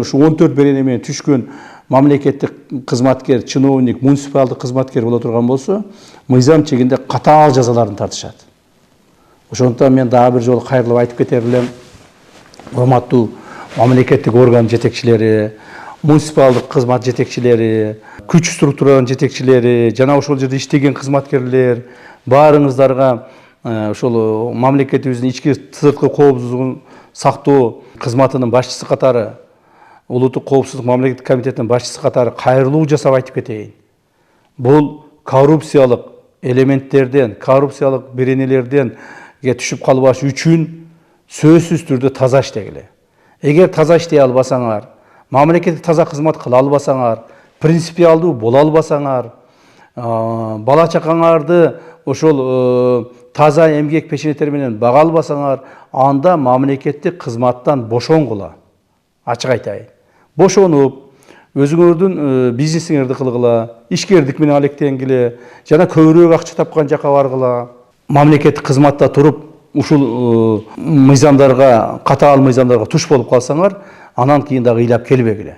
ушу 14 берене менен түшкөн мамлекеттик кызматкер, чиновник, муниципалдык кызматкер боло турган болсо, мыйзам чегинде катаал жазаларын тартышат. Ошондуктан мен дагы бир жолу кайрылып айтып кетер элем, урматтуу мамлекеттик орган жетекчилери, муниципалдык кызмат жетекчилери, күч структуранын жетекчилери, жана ошол жерде иштеген кызматкерлер, баарыңыздарга ошол мамлекетибиздин ички сырткы коопсуздугун сактоо кызматынын башчысы катары, улуттук коопсуздук мамлекеттик комитетинин башчысы катары кайрылуу жасап айтып кетейин. Бул коррупциялык элементтерден, коррупциялык беренелерден түшүп калбаш үчүн сөзсүз түрдө таза иштегиле. Эгер таза иштей албасаңар, мамлекеттик таза кызмат кыла албасаңар, принципиалдуу боло албасаңар, бала чакаңарды ошол таза эмгек пешенеттер менен бага албасаңар, анда мамлекеттик кызматтан бошонгула. Ачык айтайын. Бошонуп, өзүңөрдүн бизнесиңерди кылгыла, ишкердик менен алектенгиле, жана көбүрөөк акча тапкан жака баргыла. Мамлекеттик кызматта туруп, ушул мыйзамдарга, катаал мыйзамдарга туш болуп калсаңар, анан кийин дагы ыйлап келбегиле.